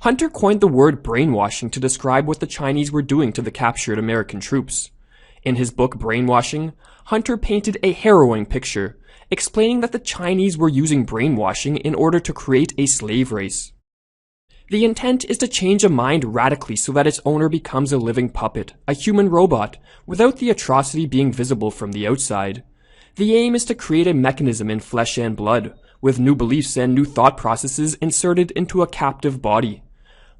Hunter coined the word brainwashing to describe what the Chinese were doing to the captured American troops. In his book Brainwashing, Hunter painted a harrowing picture, explaining that the Chinese were using brainwashing in order to create a slave race. The intent is to change a mind radically so that its owner becomes a living puppet, a human robot, without the atrocity being visible from the outside. The aim is to create a mechanism in flesh and blood, with new beliefs and new thought processes inserted into a captive body.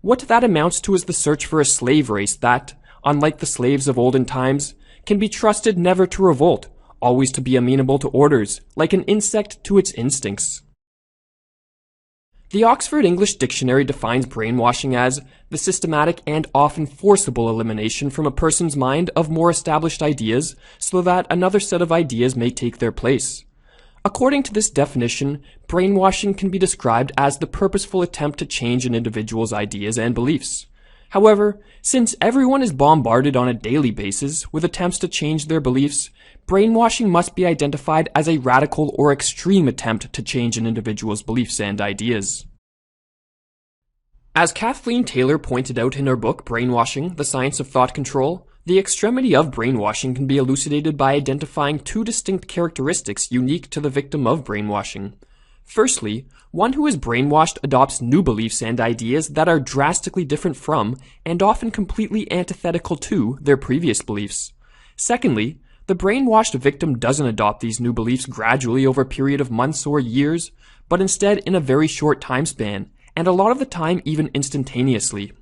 What that amounts to is the search for a slave race that, unlike the slaves of olden times, can be trusted never to revolt, always to be amenable to orders, like an insect to its instincts. The Oxford English Dictionary defines brainwashing as the systematic and often forcible elimination from a person's mind of more established ideas so that another set of ideas may take their place. According to this definition, brainwashing can be described as the purposeful attempt to change an individual's ideas and beliefs. However, since everyone is bombarded on a daily basis with attempts to change their beliefs, brainwashing must be identified as a radical or extreme attempt to change an individual's beliefs and ideas. As Kathleen Taylor pointed out in her book Brainwashing, The Science of Thought Control, the extremity of brainwashing can be elucidated by identifying two distinct characteristics unique to the victim of brainwashing. Firstly, one who is brainwashed adopts new beliefs and ideas that are drastically different from, and often completely antithetical to, their previous beliefs. Secondly, the brainwashed victim doesn't adopt these new beliefs gradually over a period of months or years, but instead in a very short time span, and a lot of the time even instantaneously.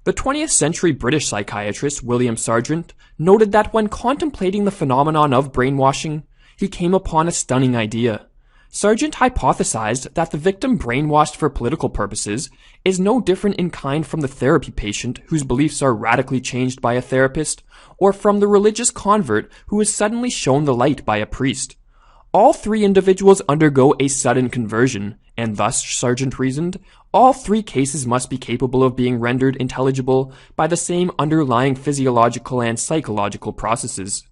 The 20th century British psychiatrist William Sargent noted that when contemplating the phenomenon of brainwashing, he came upon a stunning idea. Sargent hypothesized that the victim brainwashed for political purposes is no different in kind from the therapy patient whose beliefs are radically changed by a therapist, or from the religious convert who is suddenly shown the light by a priest. All three individuals undergo a sudden conversion, and thus, Sargent reasoned, all three cases must be capable of being rendered intelligible by the same underlying physiological and psychological processes.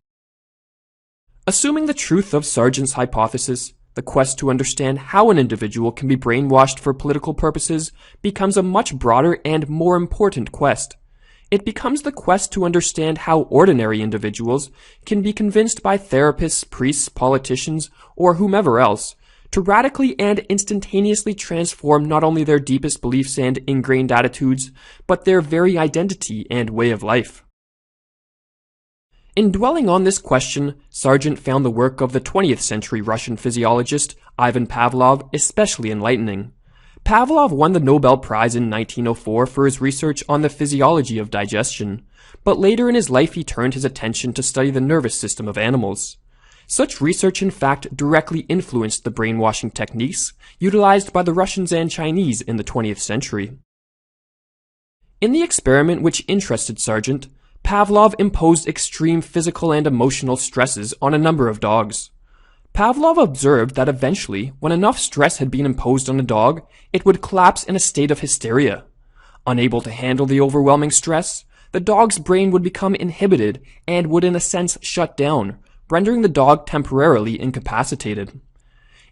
Assuming the truth of Sargent's hypothesis, the quest to understand how an individual can be brainwashed for political purposes becomes a much broader and more important quest. It becomes the quest to understand how ordinary individuals can be convinced by therapists, priests, politicians, or whomever else to radically and instantaneously transform not only their deepest beliefs and ingrained attitudes, but their very identity and way of life. In dwelling on this question, Sargent found the work of the 20th century Russian physiologist Ivan Pavlov especially enlightening. Pavlov won the Nobel Prize in 1904 for his research on the physiology of digestion, but later in his life he turned his attention to study the nervous system of animals. Such research in fact directly influenced the brainwashing techniques utilized by the Russians and Chinese in the 20th century. In the experiment which interested Sargent, Pavlov imposed extreme physical and emotional stresses on a number of dogs. Pavlov observed that eventually, when enough stress had been imposed on a dog, it would collapse in a state of hysteria. Unable to handle the overwhelming stress, the dog's brain would become inhibited and would in a sense shut down, rendering the dog temporarily incapacitated.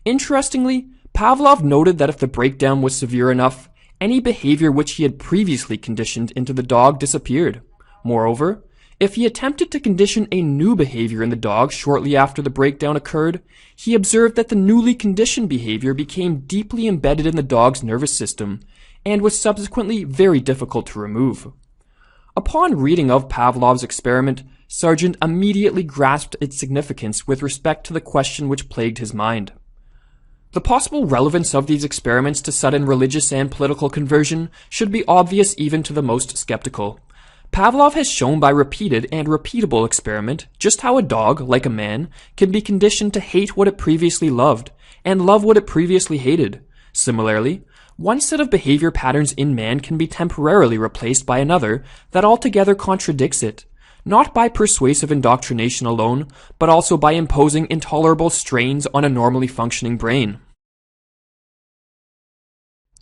Interestingly, Pavlov noted that if the breakdown was severe enough, any behavior which he had previously conditioned into the dog disappeared. Moreover, if he attempted to condition a new behavior in the dog shortly after the breakdown occurred, he observed that the newly conditioned behavior became deeply embedded in the dog's nervous system and was subsequently very difficult to remove. Upon reading of Pavlov's experiment, Sargent immediately grasped its significance with respect to the question which plagued his mind. The possible relevance of these experiments to sudden religious and political conversion should be obvious even to the most skeptical. Pavlov has shown by repeated and repeatable experiment just how a dog, like a man, can be conditioned to hate what it previously loved, and love what it previously hated. Similarly, one set of behavior patterns in man can be temporarily replaced by another that altogether contradicts it, not by persuasive indoctrination alone, but also by imposing intolerable strains on a normally functioning brain.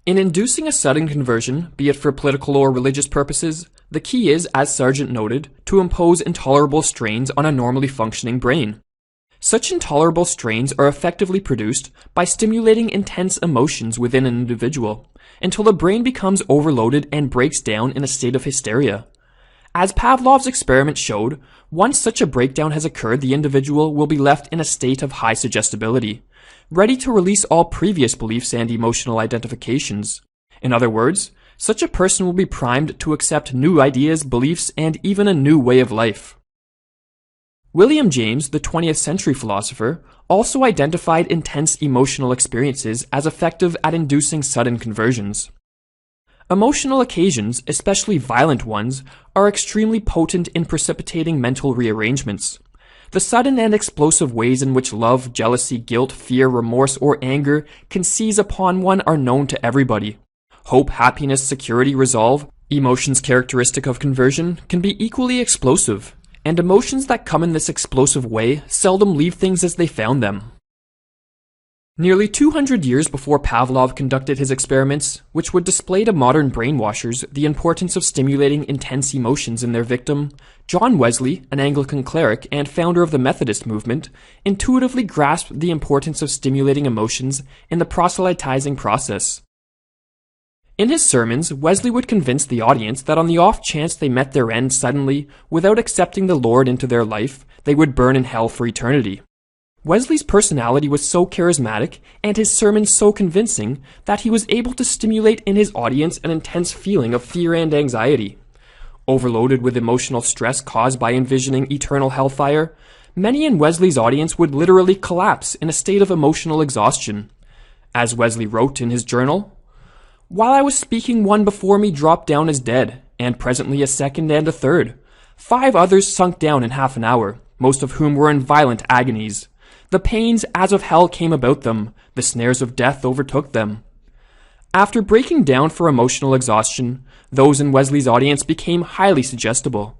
In inducing a sudden conversion, be it for political or religious purposes, the key is, as Sargent noted, to impose intolerable strains on a normally functioning brain. Such intolerable strains are effectively produced by stimulating intense emotions within an individual, until the brain becomes overloaded and breaks down in a state of hysteria. As Pavlov's experiment showed, once such a breakdown has occurred, the individual will be left in a state of high suggestibility, ready to release all previous beliefs and emotional identifications. In other words, such a person will be primed to accept new ideas, beliefs, and even a new way of life. William James, the 20th century philosopher, also identified intense emotional experiences as effective at inducing sudden conversions. Emotional occasions, especially violent ones, are extremely potent in precipitating mental rearrangements. The sudden and explosive ways in which love, jealousy, guilt, fear, remorse, or anger can seize upon one are known to everybody. Hope, happiness, security, resolve, emotions characteristic of conversion, can be equally explosive, and emotions that come in this explosive way seldom leave things as they found them. Nearly 200 years before Pavlov conducted his experiments, which would display to modern brainwashers the importance of stimulating intense emotions in their victim, John Wesley, an Anglican cleric and founder of the Methodist movement, intuitively grasped the importance of stimulating emotions in the proselytizing process. In his sermons, Wesley would convince the audience that on the off chance they met their end suddenly, without accepting the Lord into their life, they would burn in hell for eternity. Wesley's personality was so charismatic and his sermons so convincing that he was able to stimulate in his audience an intense feeling of fear and anxiety. Overloaded with emotional stress caused by envisioning eternal hellfire, many in Wesley's audience would literally collapse in a state of emotional exhaustion. As Wesley wrote in his journal, "While I was speaking, one before me dropped down as dead, and presently a second and a third. 5 others sunk down in half an hour, most of whom were in violent agonies. The pains as of hell came about them, the snares of death overtook them." After breaking down for emotional exhaustion, those in Wesley's audience became highly suggestible.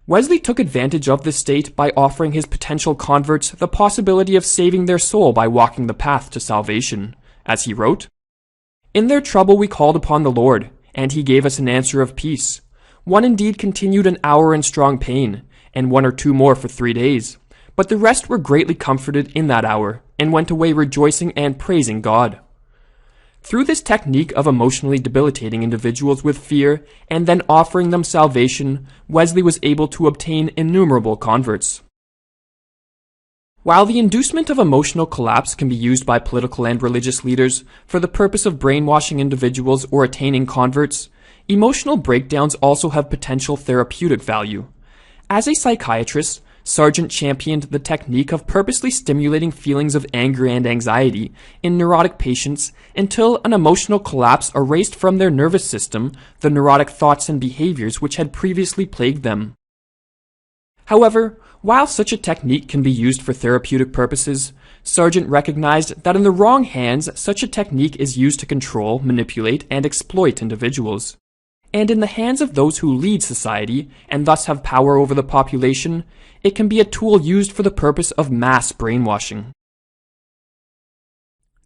Wesley took advantage of this state by offering his potential converts the possibility of saving their soul by walking the path to salvation. As he wrote, "In their trouble we called upon the Lord, and he gave us an answer of peace. One indeed continued an hour in strong pain, and 1 or 2 more for 3 days. But the rest were greatly comforted in that hour, and went away rejoicing and praising God." Through this technique of emotionally debilitating individuals with fear and then offering them salvation, Wesley was able to obtain innumerable converts. While the inducement of emotional collapse can be used by political and religious leaders for the purpose of brainwashing individuals or attaining converts, emotional breakdowns also have potential therapeutic value. As a psychiatrist, Sargent championed the technique of purposely stimulating feelings of anger and anxiety in neurotic patients until an emotional collapse erased from their nervous system the neurotic thoughts and behaviors which had previously plagued them. However, while such a technique can be used for therapeutic purposes, Sargent recognized that in the wrong hands such a technique is used to control, manipulate, and exploit individuals. And in the hands of those who lead society, and thus have power over the population, it can be a tool used for the purpose of mass brainwashing.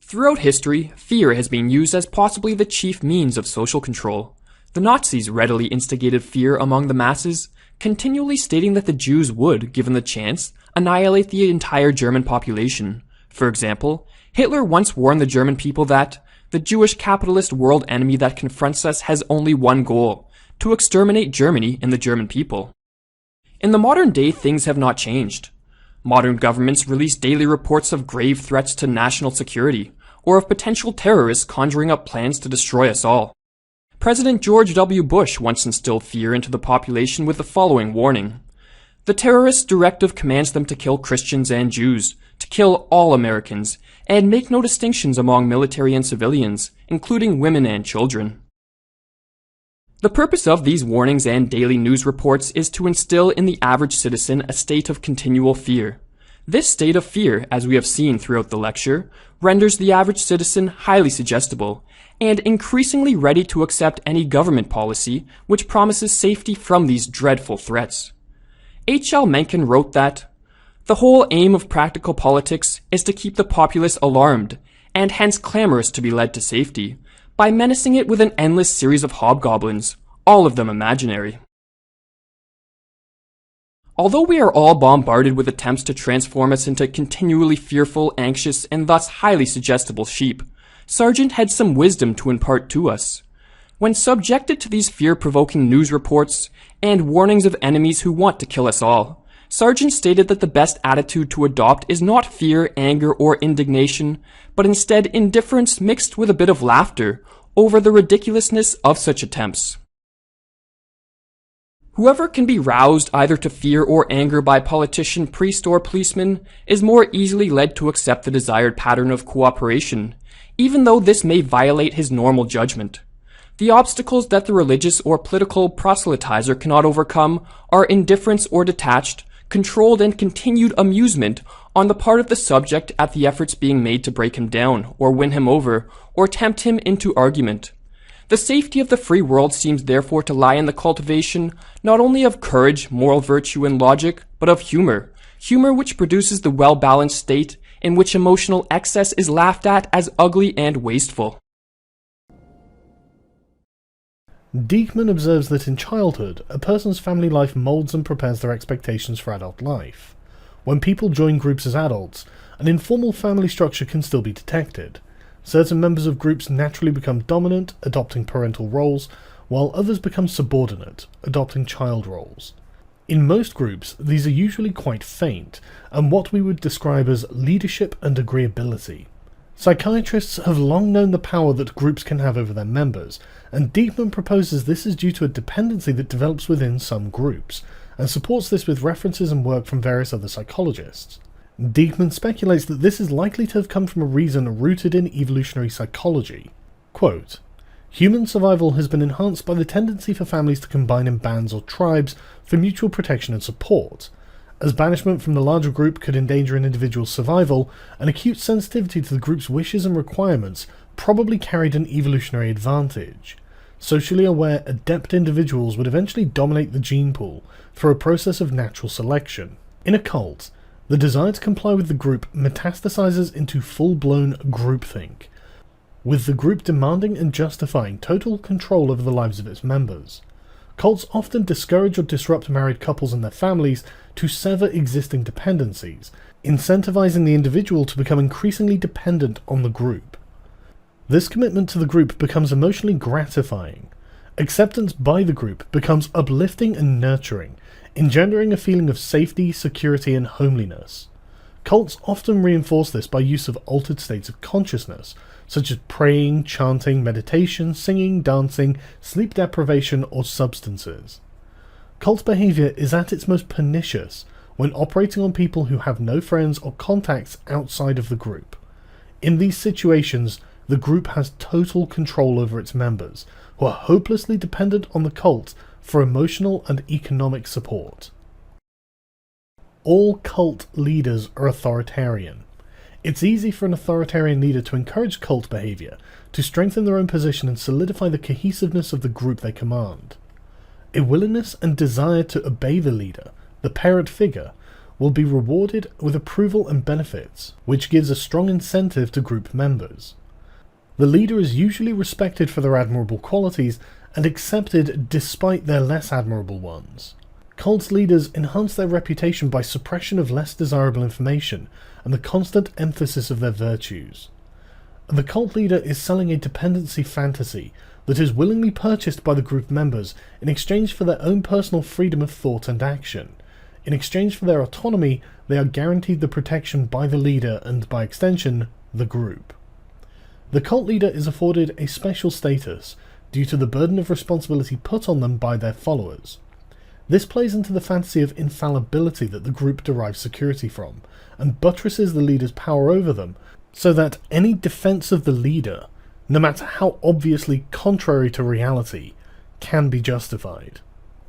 Throughout history, fear has been used as possibly the chief means of social control. The Nazis readily instigated fear among the masses, continually stating that the Jews would, given the chance, annihilate the entire German population. For example, Hitler once warned the German people that the Jewish capitalist world enemy that confronts us has only one goal: to exterminate Germany and the German people. In the modern day, things have not changed. Modern governments release daily reports of grave threats to national security, or of potential terrorists conjuring up plans to destroy us all. President George W. Bush once instilled fear into the population with the following warning: "The terrorist directive commands them to kill Christians and Jews, to kill all Americans, and make no distinctions among military and civilians, including women and children." The purpose of these warnings and daily news reports is to instill in the average citizen a state of continual fear. This state of fear, as we have seen throughout the lecture, renders the average citizen highly suggestible, and increasingly ready to accept any government policy which promises safety from these dreadful threats. H.L. Mencken wrote that, "The whole aim of practical politics is to keep the populace alarmed, and hence clamorous to be led to safety, by menacing it with an endless series of hobgoblins, all of them imaginary." Although we are all bombarded with attempts to transform us into continually fearful, anxious, and thus highly suggestible sheep, Sargent had some wisdom to impart to us. When subjected to these fear-provoking news reports and warnings of enemies who want to kill us all, Sargent stated that the best attitude to adopt is not fear, anger, or indignation, but instead indifference mixed with a bit of laughter over the ridiculousness of such attempts. Whoever can be roused either to fear or anger by politician, priest, or policeman is more easily led to accept the desired pattern of cooperation, even though this may violate his normal judgment. The obstacles that the religious or political proselytizer cannot overcome are indifference or detached, controlled and continued amusement on the part of the subject at the efforts being made to break him down, or win him over, or tempt him into argument. The safety of the free world seems therefore to lie in the cultivation not only of courage, moral virtue, and logic, but of humor which produces the well-balanced state in which emotional excess is laughed at as ugly and wasteful. Diekman observes that in childhood, a person's family life molds and prepares their expectations for adult life. When people join groups as adults, an informal family structure can still be detected. Certain members of groups naturally become dominant, adopting parental roles, while others become subordinate, adopting child roles. In most groups, these are usually quite faint, and what we would describe as leadership and agreeability. Psychiatrists have long known the power that groups can have over their members, and Diekman proposes this is due to a dependency that develops within some groups, and supports this with references and work from various other psychologists. Diekman speculates that this is likely to have come from a reason rooted in evolutionary psychology. Quote, "Human survival has been enhanced by the tendency for families to combine in bands or tribes for mutual protection and support. As banishment from the larger group could endanger an individual's survival, an acute sensitivity to the group's wishes and requirements probably carried an evolutionary advantage. Socially aware, adept individuals would eventually dominate the gene pool through a process of natural selection. In a cult, the desire to comply with the group metastasizes into full-blown groupthink, with the group demanding and justifying total control over the lives of its members. Cults often discourage or disrupt married couples and their families to sever existing dependencies, incentivizing the individual to become increasingly dependent on the group. This commitment to the group becomes emotionally gratifying. Acceptance by the group becomes uplifting and nurturing, engendering a feeling of safety, security, and homeliness. Cults often reinforce this by use of altered states of consciousness, such as praying, chanting, meditation, singing, dancing, sleep deprivation, or substances. Cult behavior is at its most pernicious when operating on people who have no friends or contacts outside of the group. In these situations, the group has total control over its members, who are hopelessly dependent on the cult for emotional and economic support. All cult leaders are authoritarian. It's easy for an authoritarian leader to encourage cult behavior, to strengthen their own position and solidify the cohesiveness of the group they command. A willingness and desire to obey the leader, the parent figure, will be rewarded with approval and benefits, which gives a strong incentive to group members. The leader is usually respected for their admirable qualities and accepted despite their less admirable ones. Cult leaders enhance their reputation by suppression of less desirable information and the constant emphasis of their virtues. The cult leader is selling a dependency fantasy that is willingly purchased by the group members in exchange for their own personal freedom of thought and action. In exchange for their autonomy, they are guaranteed the protection by the leader and, by extension, the group. The cult leader is afforded a special status due to the burden of responsibility put on them by their followers. This plays into the fantasy of infallibility that the group derives security from, and buttresses the leader's power over them, so that any defense of the leader, no matter how obviously contrary to reality, can be justified.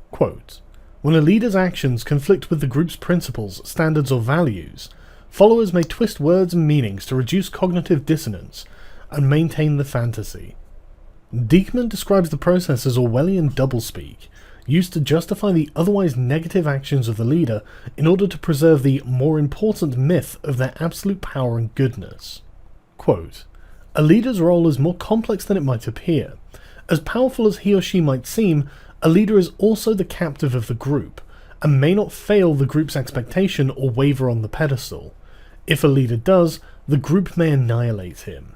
Quote, "When a leader's actions conflict with the group's principles, standards, or values, followers may twist words and meanings to reduce cognitive dissonance and maintain the fantasy." Diekman describes the process as Orwellian doublespeak, used to justify the otherwise negative actions of the leader in order to preserve the more important myth of their absolute power and goodness. Quote, "A leader's role is more complex than it might appear. As powerful as he or she might seem, a leader is also the captive of the group, and may not fail the group's expectation or waver on the pedestal. If a leader does, the group may annihilate him.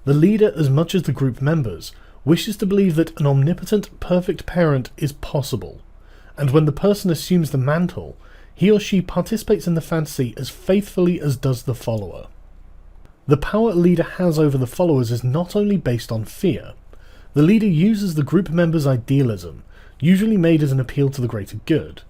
The leader, as much as the group members, wishes to believe that an omnipotent, perfect parent is possible, and when the person assumes the mantle, he or she participates in the fantasy as faithfully as does the follower. The power a leader has over the followers is not only based on fear. The leader uses the group members' idealism, usually made as an appeal to the greater good.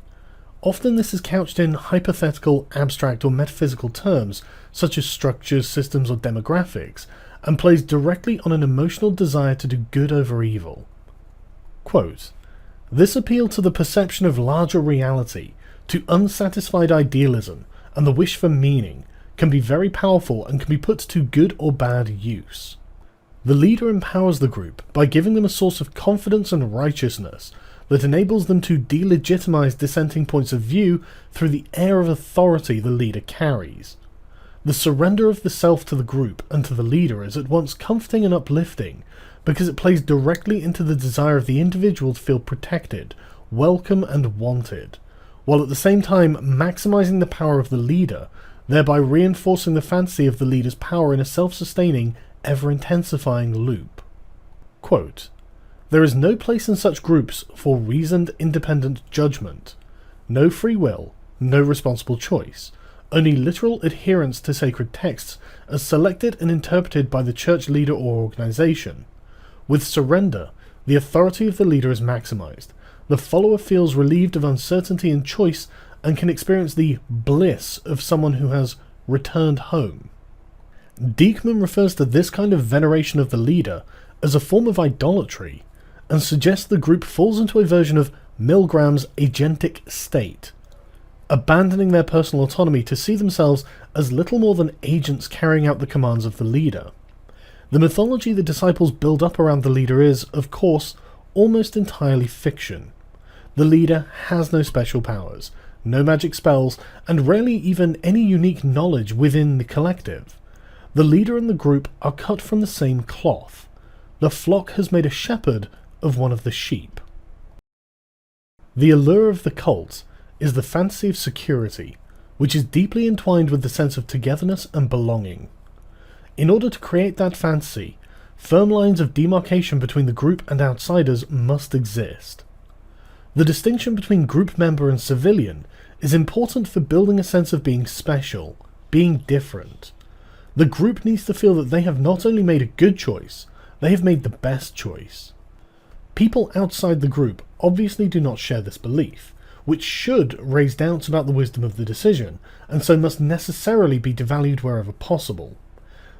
Often this is couched in hypothetical, abstract or metaphysical terms, such as structures, systems or demographics, and plays directly on an emotional desire to do good over evil. Quote, "This appeal to the perception of larger reality, to unsatisfied idealism, and the wish for meaning, can be very powerful and can be put to good or bad use. The leader empowers the group by giving them a source of confidence and righteousness that enables them to delegitimize dissenting points of view through the air of authority the leader carries. The surrender of the self to the group and to the leader is at once comforting and uplifting because it plays directly into the desire of the individual to feel protected, welcome and wanted, while at the same time maximizing the power of the leader, thereby reinforcing the fantasy of the leader's power in a self-sustaining, ever-intensifying loop." Quote, "There is no place in such groups for reasoned, independent judgment, no free will, no responsible choice, only literal adherence to sacred texts as selected and interpreted by the church leader or organization. With surrender, the authority of the leader is maximized. The follower feels relieved of uncertainty and choice and can experience the bliss of someone who has returned home." Dieckmann refers to this kind of veneration of the leader as a form of idolatry, and suggests the group falls into a version of Milgram's agentic state, abandoning their personal autonomy to see themselves as little more than agents carrying out the commands of the leader. The mythology the disciples build up around the leader is, of course, almost entirely fiction. The leader has no special powers, no magic spells, and rarely even any unique knowledge within the collective. The leader and the group are cut from the same cloth. The flock has made a shepherd of one of the sheep. The allure of the cult is the fantasy of security, which is deeply entwined with the sense of togetherness and belonging. In order to create that fantasy, firm lines of demarcation between the group and outsiders must exist. The distinction between group member and civilian is important for building a sense of being special, being different. The group needs to feel that they have not only made a good choice, they have made the best choice. People outside the group obviously do not share this belief, which should raise doubts about the wisdom of the decision, and so must necessarily be devalued wherever possible.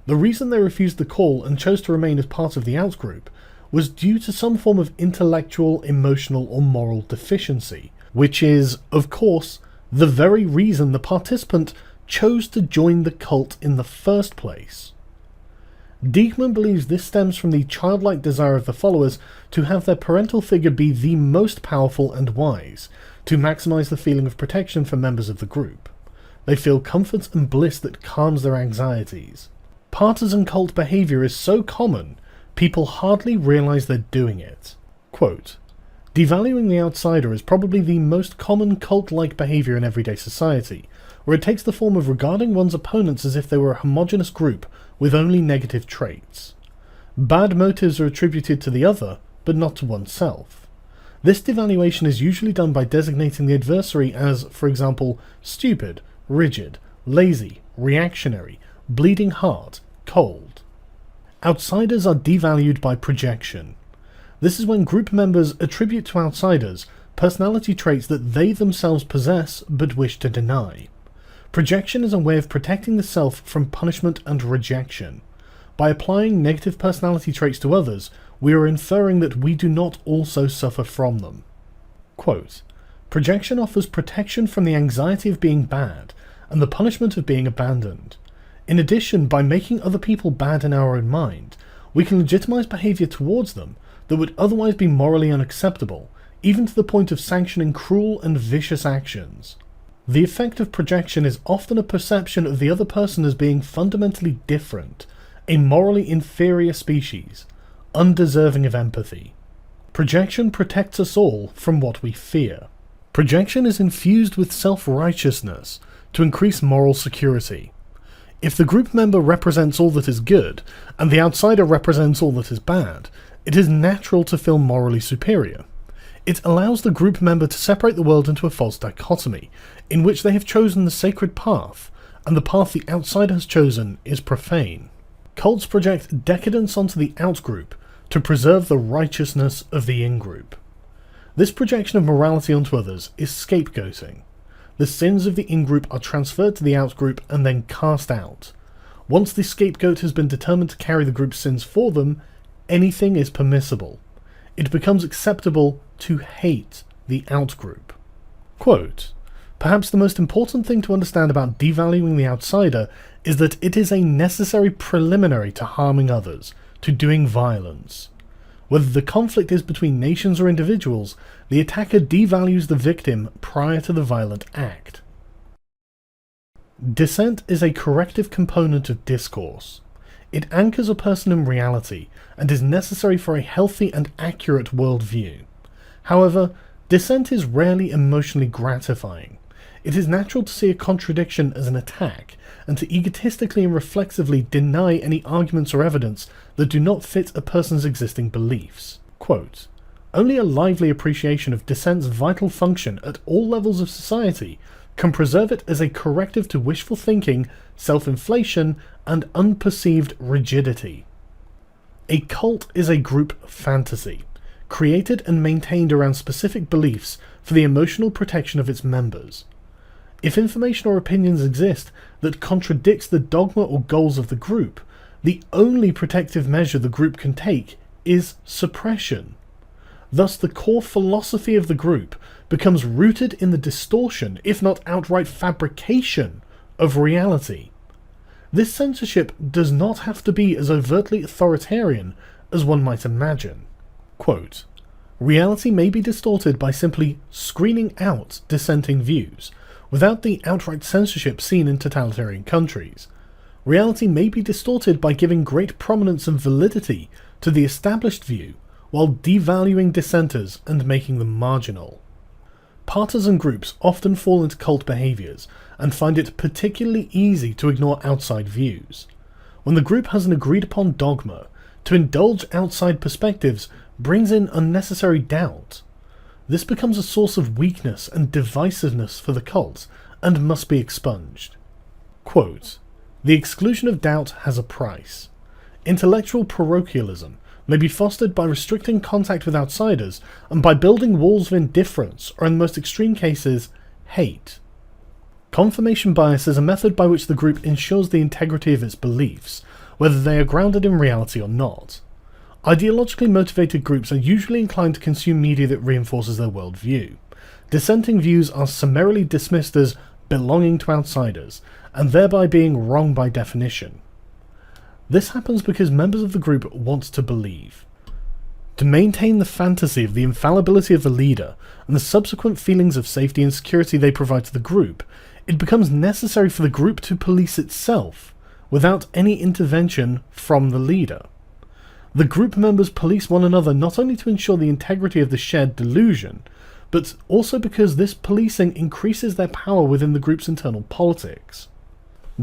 The reason they refused the call and chose to remain as part of the outgroup was due to some form of intellectual, emotional, or moral deficiency, which is, of course, the very reason the participant chose to join the cult in the first place. Dieckmann believes this stems from the childlike desire of the followers to have their parental figure be the most powerful and wise, to maximize the feeling of protection for members of the group. They feel comfort and bliss that calms their anxieties. Partisan cult behavior is so common, people hardly realize they're doing it. Quote, "Devaluing the outsider is probably the most common cult-like behavior in everyday society, where it takes the form of regarding one's opponents as if they were a homogeneous group with only negative traits. Bad motives are attributed to the other, but not to oneself. This devaluation is usually done by designating the adversary as, for example, stupid, rigid, lazy, reactionary, bleeding heart, cold. Outsiders are devalued by projection. This is when group members attribute to outsiders personality traits that they themselves possess but wish to deny. Projection is a way of protecting the self from punishment and rejection. By applying negative personality traits to others, we are inferring that we do not also suffer from them." Quote, "Projection offers protection from the anxiety of being bad and the punishment of being abandoned. In addition, by making other people bad in our own mind, we can legitimize behavior towards them that would otherwise be morally unacceptable, even to the point of sanctioning cruel and vicious actions. The effect of projection is often a perception of the other person as being fundamentally different, a morally inferior species, undeserving of empathy. Projection protects us all from what we fear. Projection is infused with self-righteousness to increase moral security. If the group member represents all that is good, and the outsider represents all that is bad, it is natural to feel morally superior. It allows the group member to separate the world into a false dichotomy, in which they have chosen the sacred path, and the path the outsider has chosen is profane. Cults project decadence onto the out-group to preserve the righteousness of the in-group. This projection of morality onto others is scapegoating. The sins of the in-group are transferred to the out-group and then cast out. Once the scapegoat has been determined to carry the group's sins for them, anything is permissible. It becomes acceptable to hate the out-group. Quote, "Perhaps the most important thing to understand about devaluing the outsider is that it is a necessary preliminary to harming others, to doing violence. Whether the conflict is between nations or individuals, the attacker devalues the victim prior to the violent act." Dissent is a corrective component of discourse. It anchors a person in reality and is necessary for a healthy and accurate worldview. However, dissent is rarely emotionally gratifying. It is natural to see a contradiction as an attack, and to egotistically and reflexively deny any arguments or evidence that do not fit a person's existing beliefs. Quote, "Only a lively appreciation of dissent's vital function at all levels of society can preserve it as a corrective to wishful thinking, self-inflation, and unperceived rigidity." A cult is a group fantasy, created and maintained around specific beliefs for the emotional protection of its members. If information or opinions exist that contradicts the dogma or goals of the group, the only protective measure the group can take is suppression. Thus, the core philosophy of the group becomes rooted in the distortion, if not outright fabrication, of reality. This censorship does not have to be as overtly authoritarian as one might imagine. Quote, "Reality may be distorted by simply screening out dissenting views, without the outright censorship seen in totalitarian countries. Reality may be distorted by giving great prominence and validity to the established view, while devaluing dissenters and making them marginal." Partisan groups often fall into cult behaviours, and find it particularly easy to ignore outside views. When the group has an agreed-upon dogma, to indulge outside perspectives brings in unnecessary doubt. This becomes a source of weakness and divisiveness for the cult, and must be expunged. Quote, "The exclusion of doubt has a price. Intellectual parochialism may be fostered by restricting contact with outsiders and by building walls of indifference, or in the most extreme cases, hate. Confirmation bias is a method by which the group ensures the integrity of its beliefs, whether they are grounded in reality or not. Ideologically motivated groups are usually inclined to consume media that reinforces their worldview. Dissenting views are summarily dismissed as belonging to outsiders, and thereby being wrong by definition. This happens because members of the group want to believe. To maintain the fantasy of the infallibility of the leader, and the subsequent feelings of safety and security they provide to the group, it becomes necessary for the group to police itself, without any intervention from the leader. The group members police one another not only to ensure the integrity of the shared delusion, but also because this policing increases their power within the group's internal politics.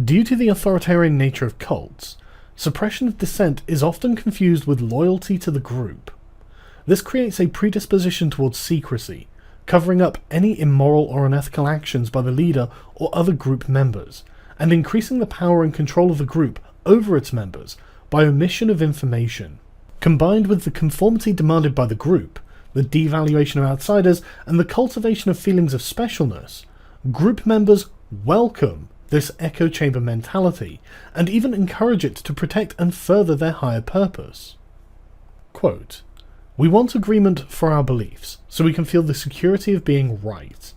Due to the authoritarian nature of cults, suppression of dissent is often confused with loyalty to the group. This creates a predisposition towards secrecy, covering up any immoral or unethical actions by the leader or other group members, and increasing the power and control of the group over its members by omission of information. Combined with the conformity demanded by the group, the devaluation of outsiders, and the cultivation of feelings of specialness, group members welcome this echo chamber mentality, and even encourage it to protect and further their higher purpose. Quote, "We want agreement for our beliefs, so we can feel the security of being right.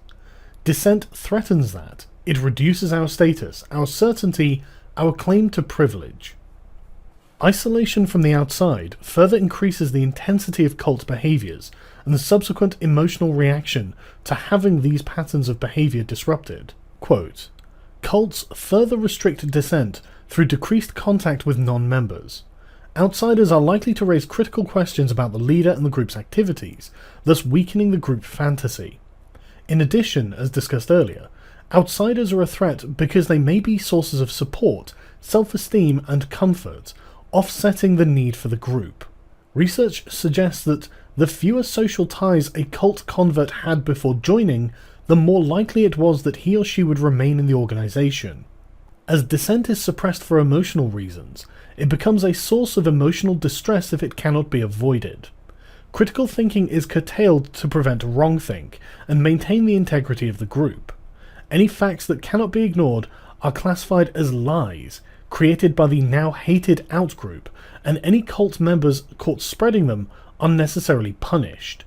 Dissent threatens that. It reduces our status, our certainty, our claim to privilege. Isolation from the outside further increases the intensity of cult behaviours and the subsequent emotional reaction to having these patterns of behaviour disrupted." Quote, "Cults further restrict dissent through decreased contact with non-members. Outsiders are likely to raise critical questions about the leader and the group's activities, thus weakening the group fantasy. In addition, as discussed earlier, outsiders are a threat because they may be sources of support, self-esteem, and comfort, offsetting the need for the group. Research suggests that the fewer social ties a cult convert had before joining, the more likely it was that he or she would remain in the organization. As dissent is suppressed for emotional reasons, it becomes a source of emotional distress if it cannot be avoided. Critical thinking is curtailed to prevent wrongthink and maintain the integrity of the group. Any facts that cannot be ignored are classified as lies, created by the now hated outgroup, and any cult members caught spreading them are necessarily punished.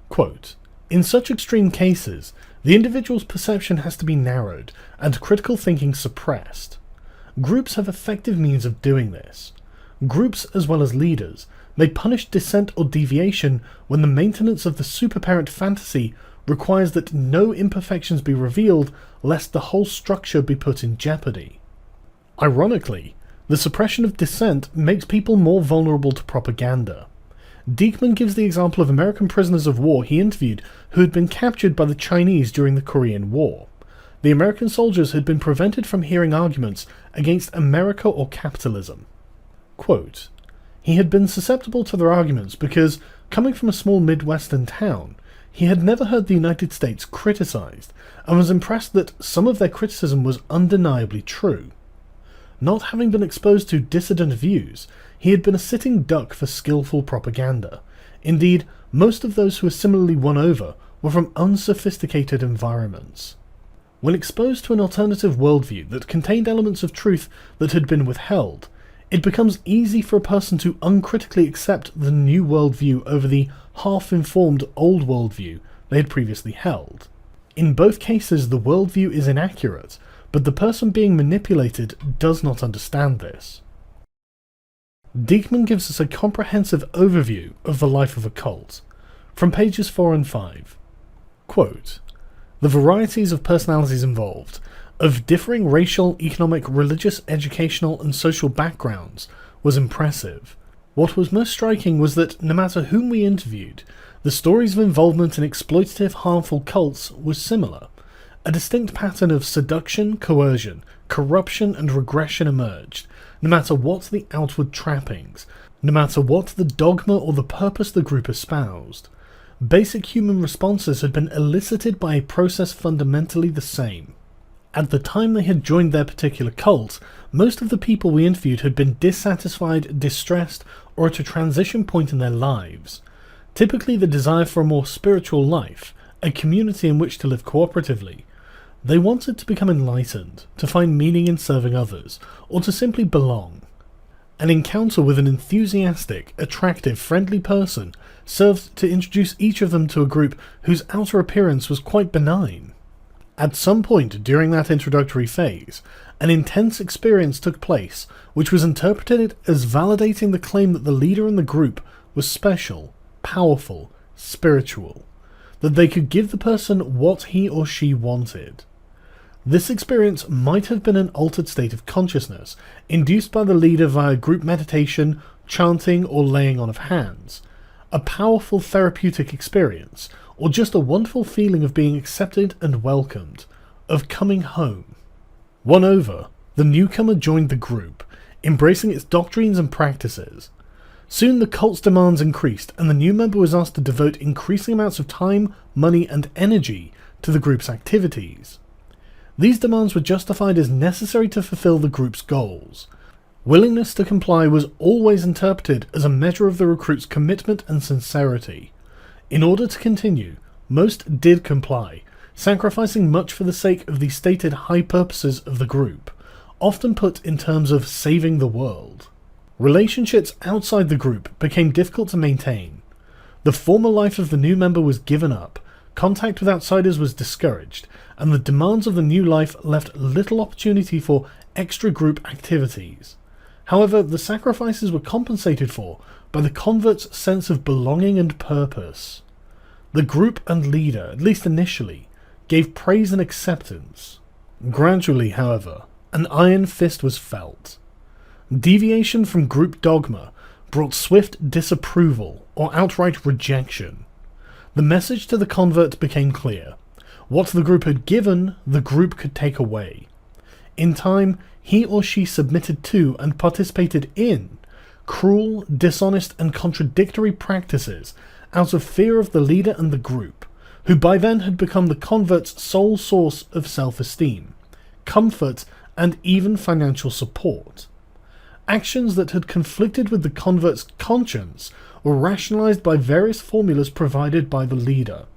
Quote, "In such extreme cases, the individual's perception has to be narrowed and critical thinking suppressed. Groups have effective means of doing this. Groups, as well as leaders, may punish dissent or deviation when the maintenance of the superparent fantasy requires that no imperfections be revealed lest the whole structure be put in jeopardy." Ironically, the suppression of dissent makes people more vulnerable to propaganda. Diekman gives the example of American prisoners of war he interviewed who had been captured by the Chinese during the Korean War. The American soldiers had been prevented from hearing arguments against America or capitalism. Quote, "He had been susceptible to their arguments because, coming from a small Midwestern town, he had never heard the United States criticized, and was impressed that some of their criticism was undeniably true. Not having been exposed to dissident views, he had been a sitting duck for skillful propaganda. Indeed, most of those who were similarly won over were from unsophisticated environments. When exposed to an alternative worldview that contained elements of truth that had been withheld, it becomes easy for a person to uncritically accept the new worldview over the half-informed old worldview they had previously held. In both cases, the worldview is inaccurate, but the person being manipulated does not understand this." Diekman gives us a comprehensive overview of the life of a cult, from pages 4 and 5. Quote, "The varieties of personalities involved, of differing racial, economic, religious, educational, and social backgrounds, was impressive. What was most striking was that, no matter whom we interviewed, the stories of involvement in exploitative, harmful cults were similar. A distinct pattern of seduction, coercion, corruption, and regression emerged, no matter what the outward trappings, no matter what the dogma or the purpose the group espoused. Basic human responses had been elicited by a process fundamentally the same. At the time they had joined their particular cult, most of the people we interviewed had been dissatisfied, distressed, or at a transition point in their lives. Typically the desire for a more spiritual life, a community in which to live cooperatively. They wanted to become enlightened, to find meaning in serving others, or to simply belong. An encounter with an enthusiastic, attractive, friendly person served to introduce each of them to a group whose outer appearance was quite benign. At some point during that introductory phase, an intense experience took place which was interpreted as validating the claim that the leader in the group was special, powerful, spiritual, that they could give the person what he or she wanted. This experience might have been an altered state of consciousness, induced by the leader via group meditation, chanting, or laying on of hands, a powerful therapeutic experience, or just a wonderful feeling of being accepted and welcomed, of coming home. Won over, the newcomer joined the group, embracing its doctrines and practices. Soon the cult's demands increased, and the new member was asked to devote increasing amounts of time, money, and energy to the group's activities. These demands were justified as necessary to fulfill the group's goals. Willingness to comply was always interpreted as a measure of the recruit's commitment and sincerity. In order to continue, most did comply, sacrificing much for the sake of the stated high purposes of the group, often put in terms of saving the world. Relationships outside the group became difficult to maintain. The former life of the new member was given up, contact with outsiders was discouraged, and the demands of the new life left little opportunity for extra-group activities. However, the sacrifices were compensated for by the convert's sense of belonging and purpose. The group and leader, at least initially, gave praise and acceptance. Gradually, however, an iron fist was felt. Deviation from group dogma brought swift disapproval or outright rejection. The message to the convert became clear. What the group had given, the group could take away. In time, he or she submitted to and participated in cruel, dishonest, and contradictory practices out of fear of the leader and the group, who by then had become the convert's sole source of self-esteem, comfort, and even financial support. Actions that had conflicted with the convert's conscience were rationalized by various formulas provided by the leader.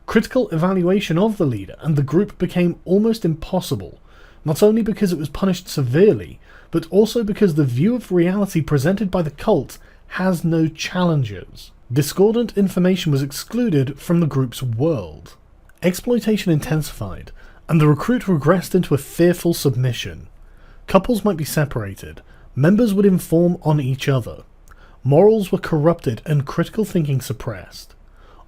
Critical evaluation of the leader and the group became almost impossible, not only because it was punished severely, but also because the view of reality presented by the cult has no challenges. Discordant information was excluded from the group's world. Exploitation intensified, and the recruit regressed into a fearful submission. Couples might be separated, members would inform on each other. Morals were corrupted and critical thinking suppressed.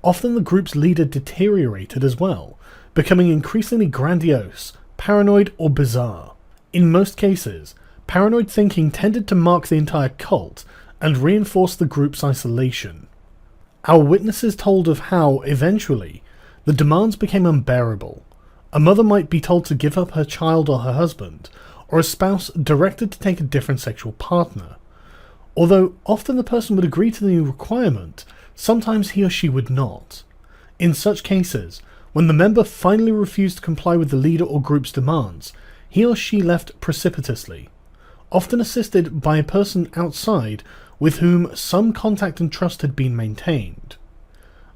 Often the group's leader deteriorated as well, becoming increasingly grandiose, paranoid, or bizarre. In most cases, paranoid thinking tended to mark the entire cult and reinforce the group's isolation. Our witnesses told of how, eventually, the demands became unbearable. A mother might be told to give up her child or her husband, or a spouse directed to take a different sexual partner. Although often the person would agree to the new requirement, sometimes he or she would not. In such cases, when the member finally refused to comply with the leader or group's demands, he or she left precipitously, often assisted by a person outside with whom some contact and trust had been maintained.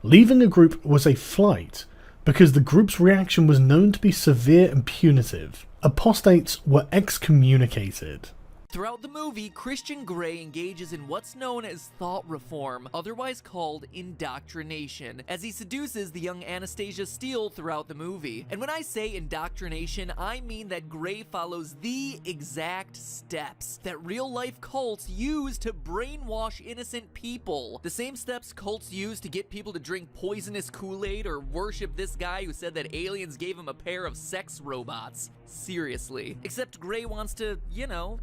Leaving a group was a flight, because the group's reaction was known to be severe and punitive. Apostates were excommunicated. Throughout the movie, Christian Grey engages in what's known as thought reform, otherwise called indoctrination, as he seduces the young Anastasia Steele throughout the movie. And when I say indoctrination, I mean that Grey follows the exact steps that real-life cults use to brainwash innocent people. The same steps cults use to get people to drink poisonous Kool-Aid or worship this guy who said that aliens gave him a pair of sex robots. Seriously. Except Grey wants to,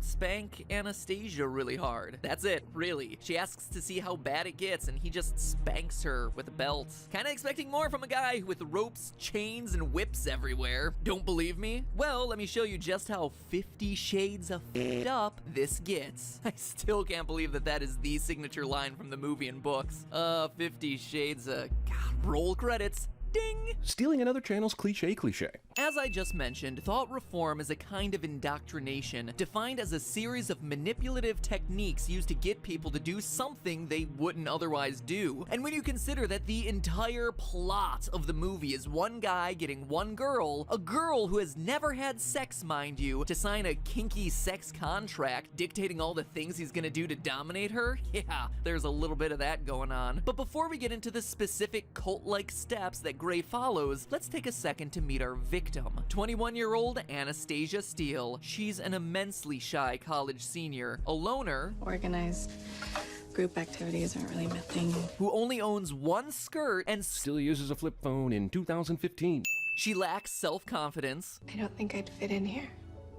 spank Anastasia really hard. That's it, really. She asks to see how bad it gets, and he just spanks her with a belt. Kinda expecting more from a guy with ropes, chains, and whips everywhere. Don't believe me? Well, let me show you just how 50 Shades of f***ed up this gets. I still can't believe that is the signature line from the movie and books. 50 Shades of... God, roll credits. Ding! Stealing another channel's cliche. As I just mentioned, thought reform is a kind of indoctrination, defined as a series of manipulative techniques used to get people to do something they wouldn't otherwise do. And when you consider that the entire plot of the movie is one guy getting one girl, a girl who has never had sex, mind you, to sign a kinky sex contract dictating all the things he's gonna do to dominate her, yeah, there's a little bit of that going on. But before we get into the specific cult-like steps that Grey follows, let's take a second to meet our victim. 21-year-old Anastasia Steele. She's an immensely shy college senior, a loner, organized group activities aren't really my thing, who only owns one skirt and Still uses a flip phone in 2015. She lacks self-confidence. I don't think I'd fit in here.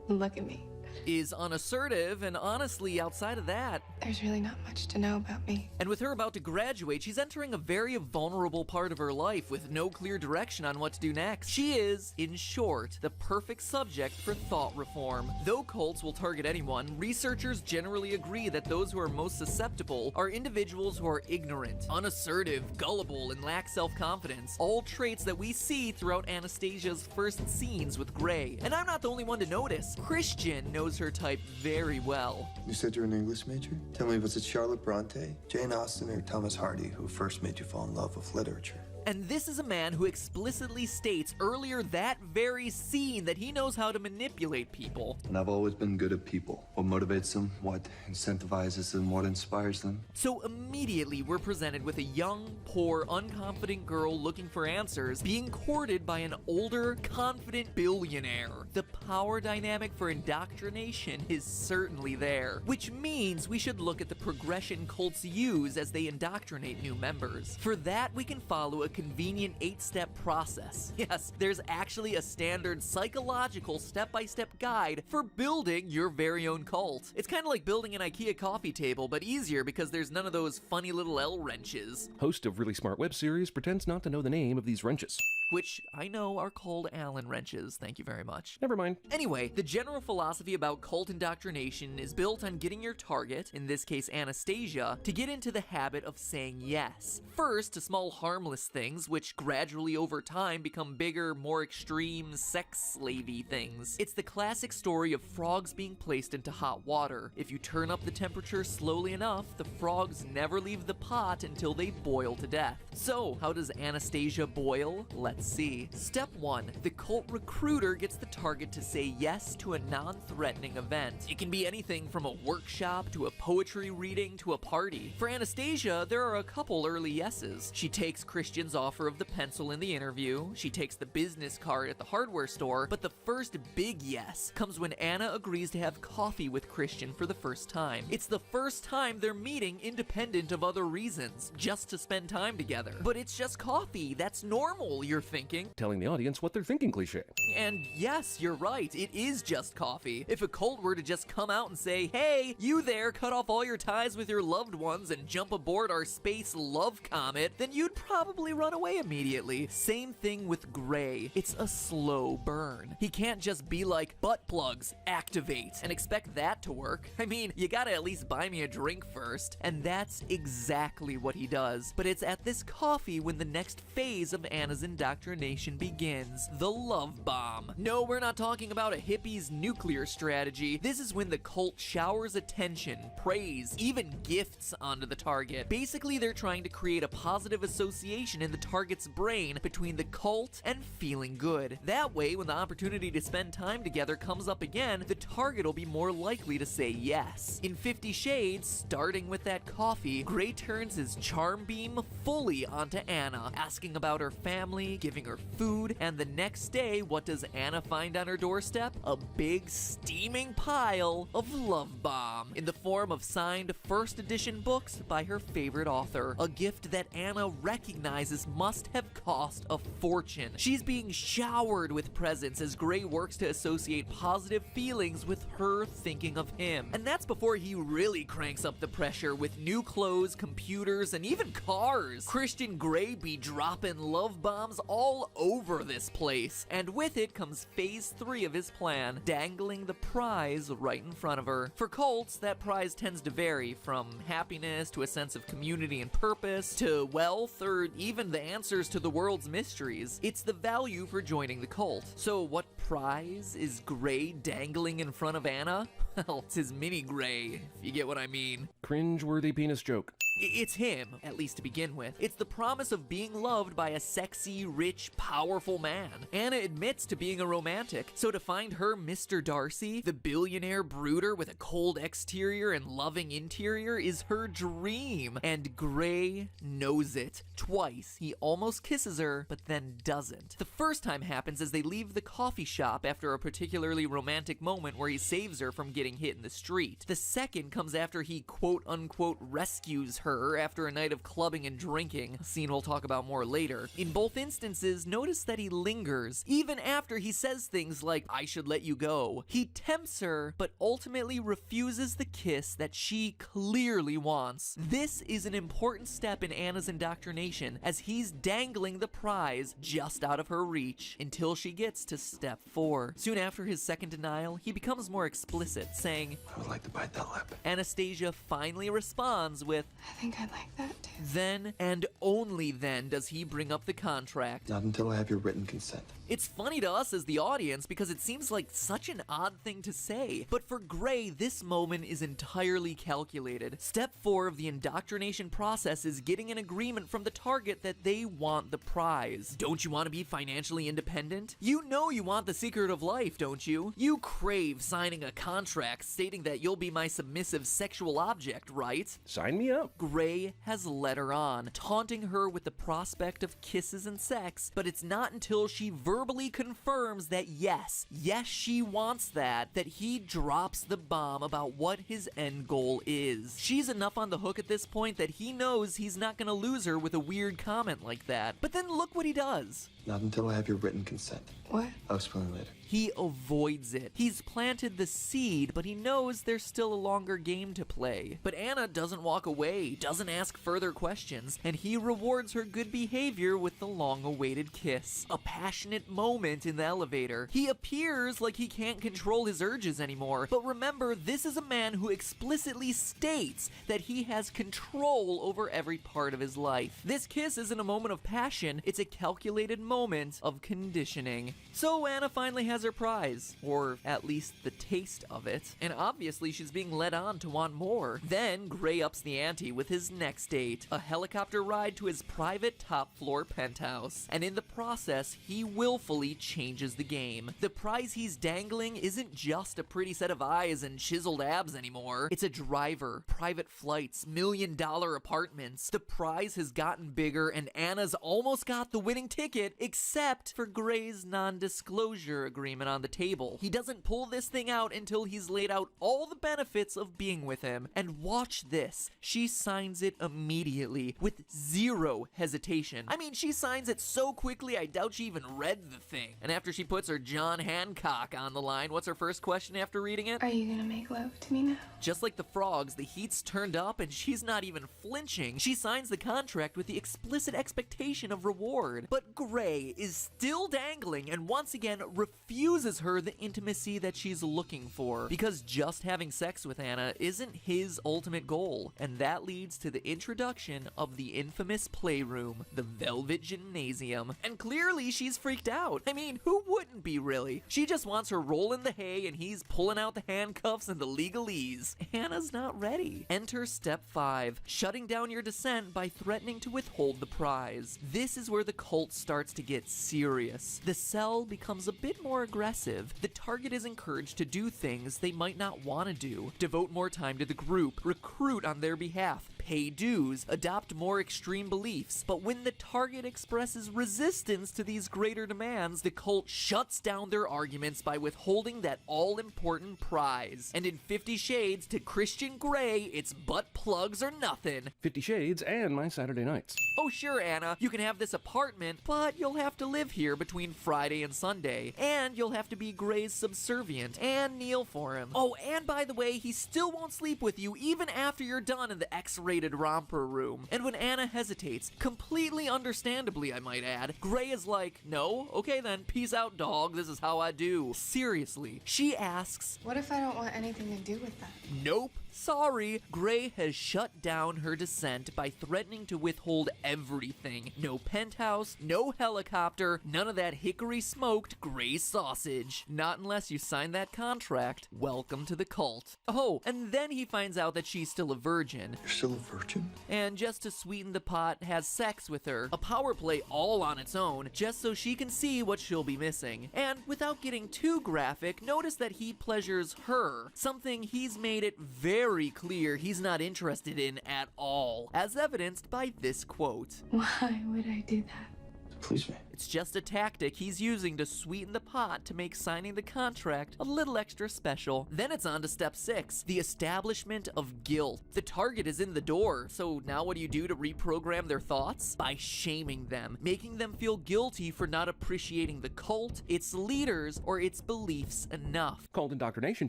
Look at me. Is unassertive, and honestly, outside of that, There's really not much to know about me. and with her about to graduate, she's entering a very vulnerable part of her life with no clear direction on what to do next. She is, in short, the perfect subject for thought reform. Though cults will target anyone, researchers generally agree that those who are most susceptible are individuals who are ignorant, unassertive, gullible, and lack self-confidence, all traits that we see throughout Anastasia's first scenes with Grey. And I'm not the only one to notice. Christian knows her type very well. You said you're an English major? Tell me, was it Charlotte Bronte, Jane Austen, or Thomas Hardy who first made you fall in love with literature? And this is a man who explicitly states earlier that very scene that he knows how to manipulate people. And I've always been good at people. What motivates them, what incentivizes them, what inspires them. So immediately we're presented with a young, poor, unconfident girl looking for answers, being courted by an older, confident billionaire. The power dynamic for indoctrination is certainly there, which means we should look at the progression cults use as they indoctrinate new members. For that, we can follow a convenient 8-step process. Yes, there's actually a standard psychological step-by-step guide for building your very own cult. It's kind of like building an IKEA coffee table, but easier because there's none of those funny little L wrenches. Host of Really Smart Web Series pretends not to know the name of these wrenches. Which I know are called Allen wrenches, thank you very much. Never mind. Anyway, the general philosophy about cult indoctrination is built on getting your target, in this case Anastasia, to get into the habit of saying yes. First to small harmless things, which gradually over time become bigger, more extreme, sex-slavey things. It's the classic story of frogs being placed into hot water. If you turn up the temperature slowly enough, the frogs never leave the pot until they boil to death. So, how does Anastasia boil? Let's see. Step 1. The cult recruiter gets the target to say yes to a non-threatening event. It can be anything from a workshop to a poetry reading to a party. For Anastasia, there are a couple early yeses. She takes Christian's offer of the pencil in the interview, she takes the business card at the hardware store, but the first big yes comes when Anna agrees to have coffee with Christian for the first time. It's the first time they're meeting independent of other reasons, just to spend time together. But it's just coffee, that's normal, you're thinking. Telling the audience what they're thinking cliché. And yes, you're right, it is just coffee. If a cult were to just come out and say, hey, you there, cut off all your ties with your loved ones and jump aboard our space love comet, then you'd probably run away immediately. Same thing with Gray. It's a slow burn. He can't just be like, butt plugs, activate, and expect that to work. I mean, you gotta at least buy me a drink first. And that's exactly what he does. But it's at this coffee when the next phase of Anna's indoctrination begins. The love bomb. No, we're not talking about a hippie's nuclear strategy. This is when the cult showers attention, praise, even gifts onto the target. Basically, they're trying to create a positive association in the target's brain between the cult and feeling good. That way, when the opportunity to spend time together comes up again, the target will be more likely to say yes. In 50 Shades, starting with that coffee, Gray turns his charm beam fully onto Anna, asking about her family, giving her food, and the next day, what does Anna find on her doorstep? A big steaming pile of love bomb in the form of signed first edition books by her favorite author, a gift that Anna recognizes must have cost a fortune. She's being showered with presents as Gray works to associate positive feelings with her thinking of him. And that's before he really cranks up the pressure with new clothes, computers, and even cars. Christian Gray be dropping love bombs all over this place. And with it comes phase 3 of his plan, dangling the prize right in front of her. For cults, that prize tends to vary from happiness to a sense of community and purpose to wealth or even the answers to the world's mysteries. It's the value for joining the cult. So what prize is Gray dangling in front of Anna? Well, it's his mini Gray, if you get what I mean. Cringe-worthy penis joke. It's him, at least to begin with. It's the promise of being loved by a sexy, rich, powerful man. Anna admits to being a romantic, so to find her Mr. Darcy, the billionaire brooder with a cold exterior and loving interior, is her dream. And Gray knows it. Twice, he almost kisses her, but then doesn't. The first time happens as they leave the coffee shop after a particularly romantic moment where he saves her from getting hit in the street. The second comes after he quote-unquote rescues her after a night of clubbing and drinking, a scene we'll talk about more later. In both instances, notice that he lingers, even after he says things like, I should let you go. He tempts her, but ultimately refuses the kiss that she clearly wants. This is an important step in Anna's indoctrination, as he's dangling the prize just out of her reach, until she gets to step 4. Soon after his second denial, he becomes more explicit, saying, I would like to bite that lip. Anastasia finally responds with, I think I'd like that too. then and only then does he bring up the contract. Not until I have your written consent. It's funny to us as the audience because it seems like such an odd thing to say, but for Gray, this moment is entirely calculated. Step 4 of the indoctrination process is getting an agreement from the target that they want the prize. Don't you want to be financially independent? You know you want the secret of life, don't you? You crave signing a contract stating that you'll be my submissive sexual object, right? Sign me up. Gray has led her on, taunting her with the prospect of kisses and sex, but it's not until she verbally verbally confirms that yes, she wants that he drops the bomb about what his end goal is. She's enough on the hook at this point that he knows he's not gonna lose her with a weird comment like that. But then look what he does. Not until I have your written consent. What? I'll explain later. He avoids it. He's planted the seed, but he knows there's still a longer game to play. But Anna doesn't walk away, doesn't ask further questions, and he rewards her good behavior with the long-awaited kiss. A passionate moment in the elevator. He appears like he can't control his urges anymore, but remember, this is a man who explicitly states that he has control over every part of his life. This kiss isn't a moment of passion, it's a calculated moment of conditioning. So Anna finally has her prize, or at least the taste of it, and obviously she's being led on to want more. Then Gray ups the ante with his next date, a helicopter ride to his private top floor penthouse, and in the process he willfully changes the game. The prize he's dangling isn't just a pretty set of eyes and chiseled abs anymore, it's a driver, private flights, $1 million apartments. The prize has gotten bigger and Anna's almost got the winning ticket, except for Gray's non-disclosure agreement on the table. He doesn't pull this thing out until he's laid out all the benefits of being with him. And watch this. She signs it immediately with zero hesitation. I mean, she signs it so quickly I doubt she even read the thing. And after she puts her John Hancock on the line, what's her first question after reading it? Are you gonna make love to me now? Just like the frogs, the heat's turned up and she's not even flinching. She signs the contract with the explicit expectation of reward. But Gray is still dangling and once again refuses her the intimacy that she's looking for, because just having sex with Anna isn't his ultimate goal, and that leads to the introduction of the infamous playroom, the Velvet Gymnasium. And clearly she's freaked out. I mean, who wouldn't be really? She just wants her roll in the hay and he's pulling out the handcuffs and the legalese. Anna's not ready. Enter step 5, shutting down your descent by threatening to withhold the prize. This is where the cult starts to get serious. The cell becomes a bit more aggressive. The target is encouraged to do things they might not want to do, devote more time to the group, recruit on their behalf, pay dues, adopt more extreme beliefs. But when the target expresses resistance to these greater demands, the cult shuts down their arguments by withholding that all-important prize. And in 50 Shades to Christian Grey, it's butt plugs or nothing. 50 Shades and my Saturday nights. Oh sure, Anna, you can have this apartment, but you'll have to live here between Friday and Sunday, and you'll have to be Gray's subservient and kneel for him. Oh, and by the way, he still won't sleep with you even after you're done in the X-rated romper room. And when Anna hesitates, completely understandably I might add, Gray is like, no, okay then, peace out dog, this is how I do. Seriously, she asks, What if I don't want anything to do with that? nope. Sorry, Gray has shut down her descent by threatening to withhold everything. No penthouse, no helicopter, none of that hickory-smoked Gray sausage. Not unless you sign that contract. Welcome to the cult. Oh, and then he finds out that she's still a virgin. You're still a virgin? And just to sweeten the pot, has sex with her. A power play all on its own, just so she can see what she'll be missing. And without getting too graphic, notice that he pleasures her, something he's made it very clear he's not interested in at all, as evidenced by this quote. Why would I do that? Please me. It's just a tactic he's using to sweeten the pot to make signing the contract a little extra special. Then it's on to step 6, the establishment of guilt. The target is in the door, so now what do you do to reprogram their thoughts? By shaming them, making them feel guilty for not appreciating the cult, its leaders, or its beliefs enough. Cult indoctrination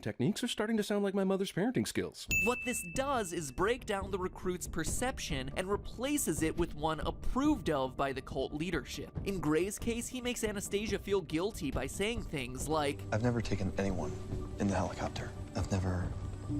techniques are starting to sound like my mother's parenting skills. What this does is break down the recruit's perception and replaces it with one approved of by the cult leadership. In Gray's case, he makes Anastasia feel guilty by saying things like, I've never taken anyone in the helicopter. I've never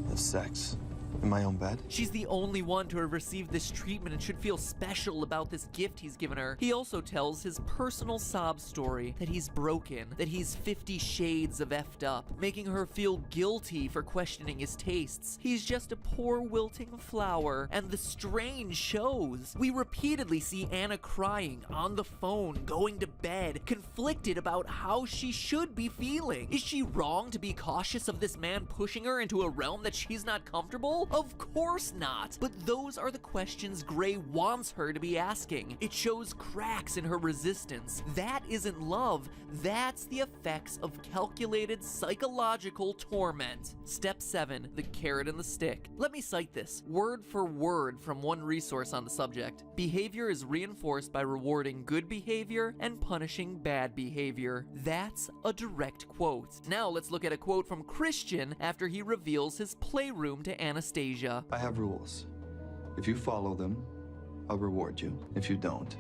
had sex in my own bed. she's the only one to have received this treatment and should feel special about this gift he's given her. He also tells his personal sob story, that he's broken, that he's 50 shades of effed up, making her feel guilty for questioning his tastes. He's just a poor wilting flower, and the strange shows. We repeatedly see Anna crying, on the phone, going to bed, conflicted about how she should be feeling. Is she wrong to be cautious of this man pushing her into a realm that she's not comfortable? Of course not. But those are the questions Gray wants her to be asking. It shows cracks in her resistance. That isn't love. That's the effects of calculated psychological torment. Step 7, the carrot and the stick. Let me cite this word for word from one resource on the subject. Behavior is reinforced by rewarding good behavior and punishing bad behavior. That's a direct quote. Now let's look at a quote from Christian after he reveals his playroom to Anastasia. I have rules. If you follow them, I'll reward you. If you don't,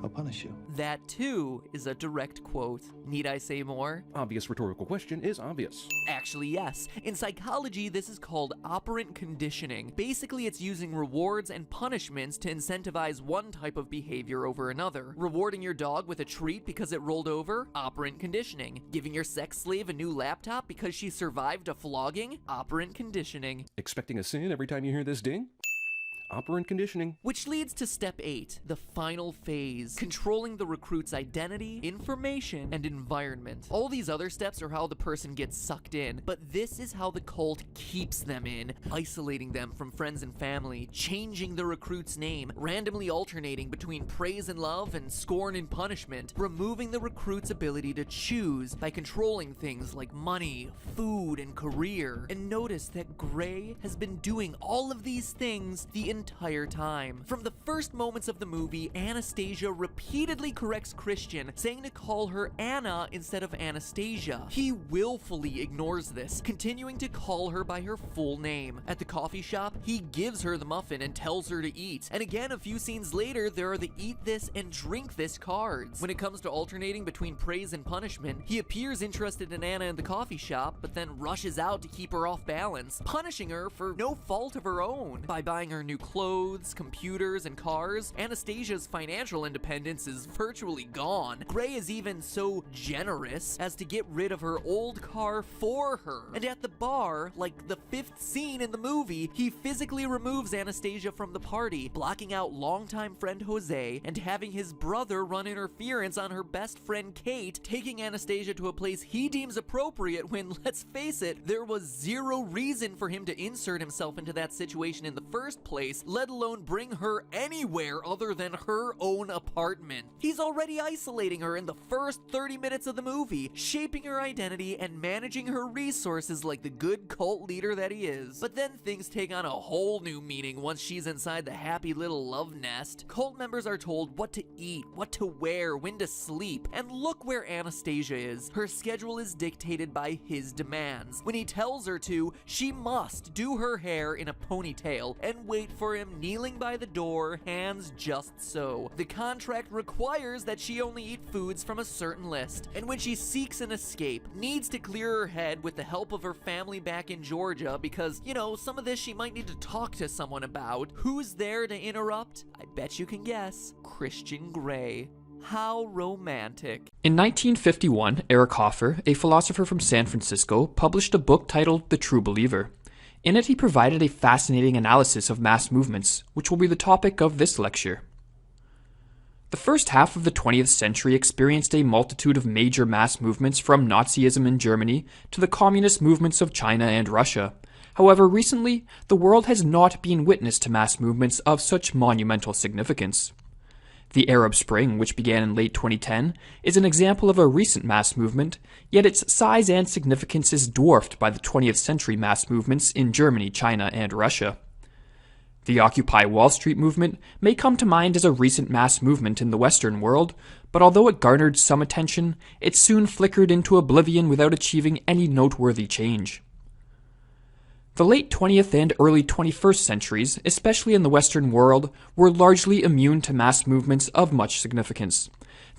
I'll punish you. That too is a direct quote. Need I say more? Obvious rhetorical question is obvious. Actually, yes. In psychology, this is called operant conditioning. Basically, it's using rewards and punishments to incentivize one type of behavior over another. Rewarding your dog with a treat because it rolled over? Operant conditioning. Giving your sex slave a new laptop because she survived a flogging? Operant conditioning. Expecting a sin every time you hear this ding? Operant conditioning. Which leads to step 8, the final phase, controlling the recruit's identity, information, and environment. All these other steps are how the person gets sucked in, but this is how the cult keeps them in, isolating them from friends and family, changing the recruit's name, randomly alternating between praise and love and scorn and punishment, removing the recruit's ability to choose by controlling things like money, food, and career. And notice that Gray has been doing all of these things the entire time. From the first moments of the movie, Anastasia repeatedly corrects Christian, saying to call her Anna instead of Anastasia. He willfully ignores this, continuing to call her by her full name. At the coffee shop, he gives her the muffin and tells her to eat. And again, a few scenes later, there are the eat this and drink this cards. When it comes to alternating between praise and punishment, he appears interested in Anna in the coffee shop, but then rushes out to keep her off balance, punishing her for no fault of her own. By buying her new clothes, computers, and cars, Anastasia's financial independence is virtually gone. Gray is even so generous as to get rid of her old car for her. And at the bar, like the 5th scene in the movie, he physically removes Anastasia from the party, blocking out longtime friend Jose and having his brother run interference on her best friend Kate, taking Anastasia to a place he deems appropriate when, let's face it, there was zero reason for him to insert himself into that situation in the first place, let alone bring her anywhere other than her own apartment. He's already isolating her in the first 30 minutes of the movie, shaping her identity and managing her resources like the good cult leader that he is. But then things take on a whole new meaning once she's inside the happy little love nest. Cult members are told what to eat, what to wear, when to sleep, and look where Anastasia is. Her schedule is dictated by his demands. When he tells her to, she must do her hair in a ponytail and wait for him kneeling by the door, hands just so. The contract requires that she only eat foods from a certain list, and when she seeks an escape, needs to clear her head with the help of her family back in Georgia because, you know, some of this she might need to talk to someone about. Who's there to interrupt? I bet you can guess. Christian Gray. How romantic. In 1951, Eric Hoffer, a philosopher from San Francisco, published a book titled The True Believer. In it, he provided a fascinating analysis of mass movements, which will be the topic of this lecture. The first half of the 20th century experienced a multitude of major mass movements from Nazism in Germany to the communist movements of China and Russia. However, recently, the world has not been witness to mass movements of such monumental significance. The Arab Spring, which began in late 2010, is an example of a recent mass movement, yet its size and significance is dwarfed by the 20th century mass movements in Germany, China, and Russia. The Occupy Wall Street movement may come to mind as a recent mass movement in the Western world, but although it garnered some attention, it soon flickered into oblivion without achieving any noteworthy change. The late 20th and early 21st centuries, especially in the Western world, were largely immune to mass movements of much significance.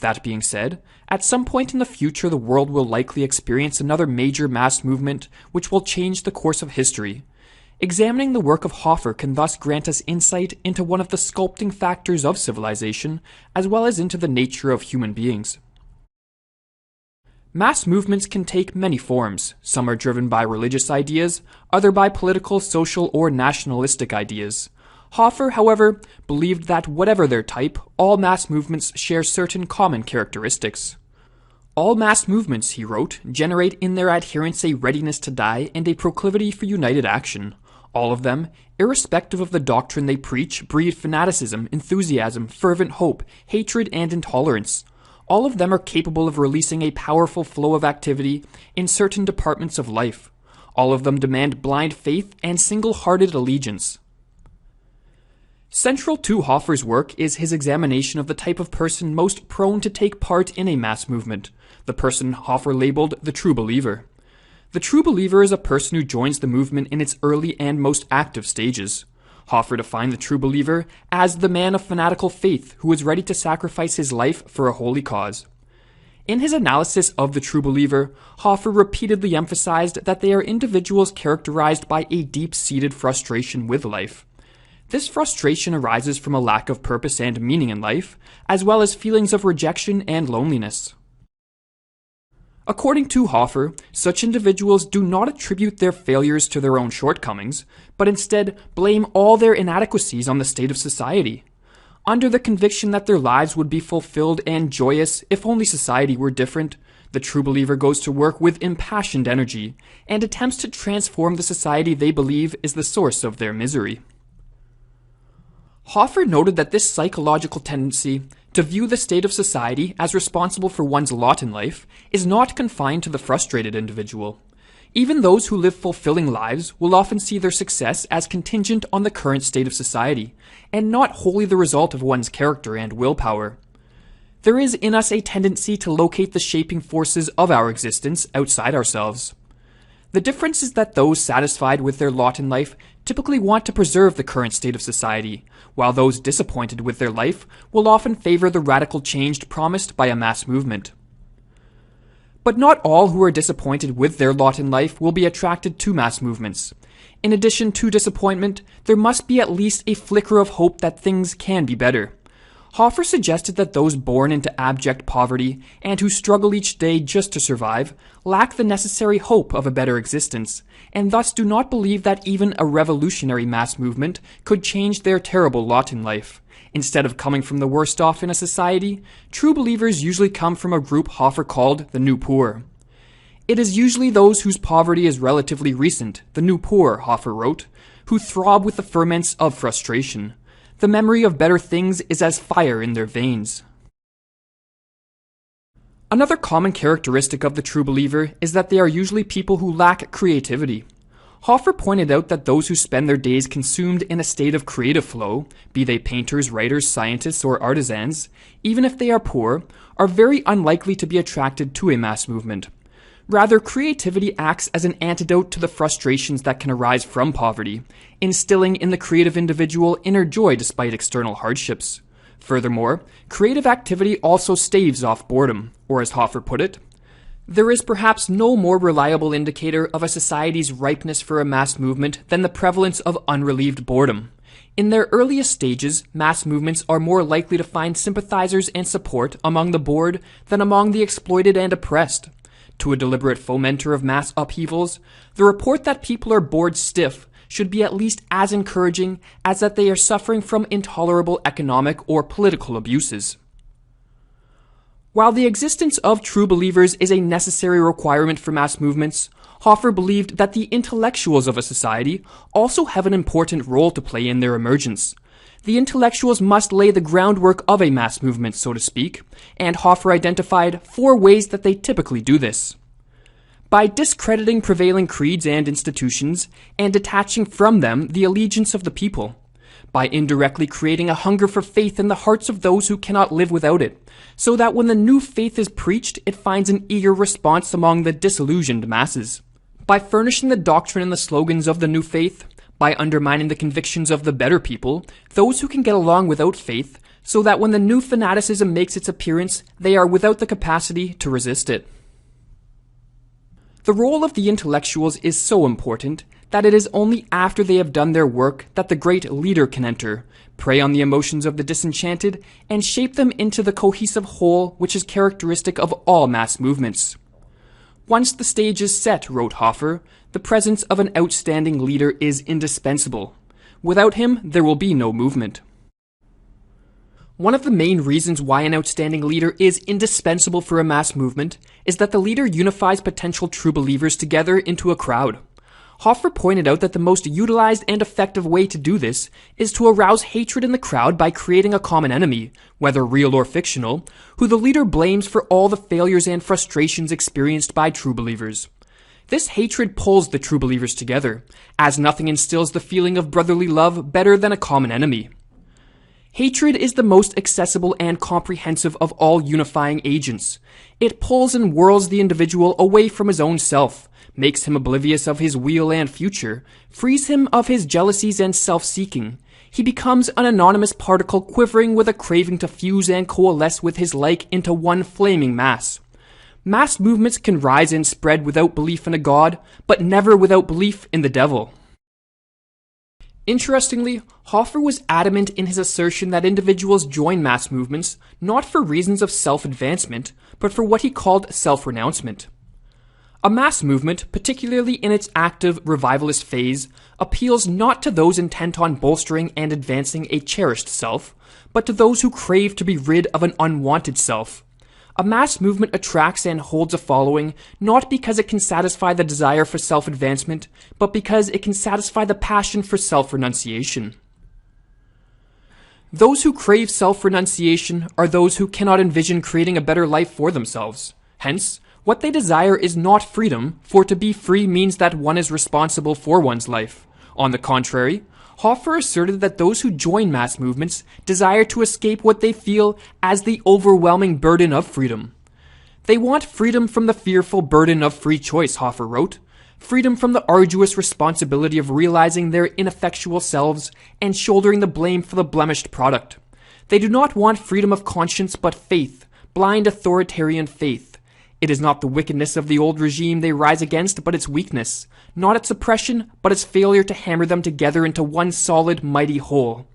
That being said, at some point in the future the world will likely experience another major mass movement which will change the course of history. Examining the work of Hoffer can thus grant us insight into one of the sculpting factors of civilization, as well as into the nature of human beings. Mass movements can take many forms. Some are driven by religious ideas, other by political, social, or nationalistic ideas. Hoffer, however, believed that whatever their type, all mass movements share certain common characteristics. All mass movements, he wrote, generate in their adherents a readiness to die and a proclivity for united action. All of them, irrespective of the doctrine they preach, breed fanaticism, enthusiasm, fervent hope, hatred, and intolerance. All of them are capable of releasing a powerful flow of activity in certain departments of life. All of them demand blind faith and single-hearted allegiance. Central to Hoffer's work is his examination of the type of person most prone to take part in a mass movement, the person Hoffer labeled the true believer. The true believer is a person who joins the movement in its early and most active stages. Hoffer defined the true believer as the man of fanatical faith who is ready to sacrifice his life for a holy cause. In his analysis of the true believer, Hoffer repeatedly emphasized that they are individuals characterized by a deep-seated frustration with life. This frustration arises from a lack of purpose and meaning in life, as well as feelings of rejection and loneliness. According to Hoffer, such individuals do not attribute their failures to their own shortcomings, but instead blame all their inadequacies on the state of society. Under the conviction that their lives would be fulfilled and joyous if only society were different, the true believer goes to work with impassioned energy and attempts to transform the society they believe is the source of their misery. Hoffer noted that this psychological tendency to view the state of society as responsible for one's lot in life is not confined to the frustrated individual. Even those who live fulfilling lives will often see their success as contingent on the current state of society, and not wholly the result of one's character and willpower. There is in us a tendency to locate the shaping forces of our existence outside ourselves. The difference is that those satisfied with their lot in life typically want to preserve the current state of society, while those disappointed with their life will often favor the radical change promised by a mass movement. But not all who are disappointed with their lot in life will be attracted to mass movements. In addition to disappointment, there must be at least a flicker of hope that things can be better. Hoffer suggested that those born into abject poverty and who struggle each day just to survive lack the necessary hope of a better existence, and thus do not believe that even a revolutionary mass movement could change their terrible lot in life. Instead of coming from the worst off in a society, true believers usually come from a group Hoffer called the New Poor. It is usually those whose poverty is relatively recent, the New Poor, Hoffer wrote, who throb with the ferments of frustration. The memory of better things is as fire in their veins. Another common characteristic of the true believer is that they are usually people who lack creativity. Hoffer pointed out that those who spend their days consumed in a state of creative flow, be they painters, writers, scientists, or artisans, even if they are poor, are very unlikely to be attracted to a mass movement. Rather, creativity acts as an antidote to the frustrations that can arise from poverty, instilling in the creative individual inner joy despite external hardships. Furthermore, creative activity also staves off boredom, or as Hoffer put it, there is perhaps no more reliable indicator of a society's ripeness for a mass movement than the prevalence of unrelieved boredom. In their earliest stages, mass movements are more likely to find sympathizers and support among the bored than among the exploited and oppressed. To a deliberate fomenter of mass upheavals, the report that people are bored stiff should be at least as encouraging as that they are suffering from intolerable economic or political abuses. While the existence of true believers is a necessary requirement for mass movements, Hoffer believed that the intellectuals of a society also have an important role to play in their emergence. The intellectuals must lay the groundwork of a mass movement, so to speak, and Hoffer identified 4 ways that they typically do this. By discrediting prevailing creeds and institutions, and detaching from them the allegiance of the people. By indirectly creating a hunger for faith in the hearts of those who cannot live without it, so that when the new faith is preached, it finds an eager response among the disillusioned masses. By furnishing the doctrine and the slogans of the new faith, by undermining the convictions of the better people, those who can get along without faith, so that when the new fanaticism makes its appearance, they are without the capacity to resist it. The role of the intellectuals is so important that it is only after they have done their work that the great leader can enter, prey on the emotions of the disenchanted, and shape them into the cohesive whole which is characteristic of all mass movements. Once the stage is set, wrote Hoffer, the presence of an outstanding leader is indispensable. Without him, there will be no movement. One of the main reasons why an outstanding leader is indispensable for a mass movement is that the leader unifies potential true believers together into a crowd. Hoffer pointed out that the most utilized and effective way to do this is to arouse hatred in the crowd by creating a common enemy, whether real or fictional, who the leader blames for all the failures and frustrations experienced by true believers. This hatred pulls the true believers together, as nothing instills the feeling of brotherly love better than a common enemy. Hatred is the most accessible and comprehensive of all unifying agents. It pulls and whirls the individual away from his own self, makes him oblivious of his weal and future, frees him of his jealousies and self-seeking. He becomes an anonymous particle quivering with a craving to fuse and coalesce with his like into one flaming mass. Mass movements can rise and spread without belief in a god, but never without belief in the devil. Interestingly, Hoffer was adamant in his assertion that individuals join mass movements not for reasons of self-advancement, but for what he called self-renouncement. A mass movement, particularly in its active revivalist phase, appeals not to those intent on bolstering and advancing a cherished self, but to those who crave to be rid of an unwanted self. A mass movement attracts and holds a following not because it can satisfy the desire for self-advancement, but because it can satisfy the passion for self-renunciation. Those who crave self-renunciation are those who cannot envision creating a better life for themselves. Hence, what they desire is not freedom, for to be free means that one is responsible for one's life. On the contrary, Hoffer asserted that those who join mass movements desire to escape what they feel as the overwhelming burden of freedom. They want freedom from the fearful burden of free choice, Hoffer wrote, freedom from the arduous responsibility of realizing their ineffectual selves and shouldering the blame for the blemished product. They do not want freedom of conscience but faith, blind authoritarian faith. It is not the wickedness of the old regime they rise against, but its weakness, not its oppression, but its failure to hammer them together into one solid, mighty whole.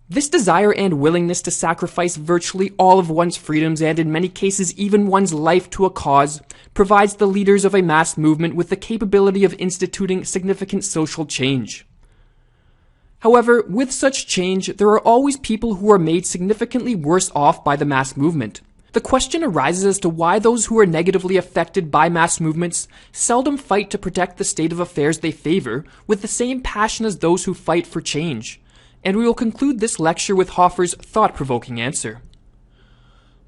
This desire and willingness to sacrifice virtually all of one's freedoms and in many cases even one's life to a cause provides the leaders of a mass movement with the capability of instituting significant social change. However, with such change, there are always people who are made significantly worse off by the mass movement. The question arises as to why those who are negatively affected by mass movements seldom fight to protect the state of affairs they favor with the same passion as those who fight for change. And we will conclude this lecture with Hoffer's thought-provoking answer.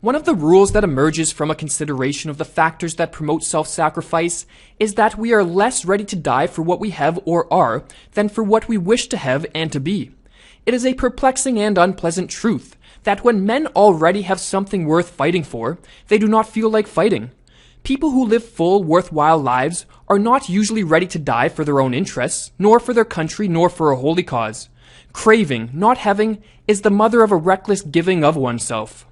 One of the rules that emerges from a consideration of the factors that promote self-sacrifice is that we are less ready to die for what we have or are than for what we wish to have and to be. It is a perplexing and unpleasant truth that when men already have something worth fighting for, they do not feel like fighting. People who live full, worthwhile lives are not usually ready to die for their own interests, nor for their country, nor for a holy cause. Craving, not having, is the mother of a reckless giving of oneself.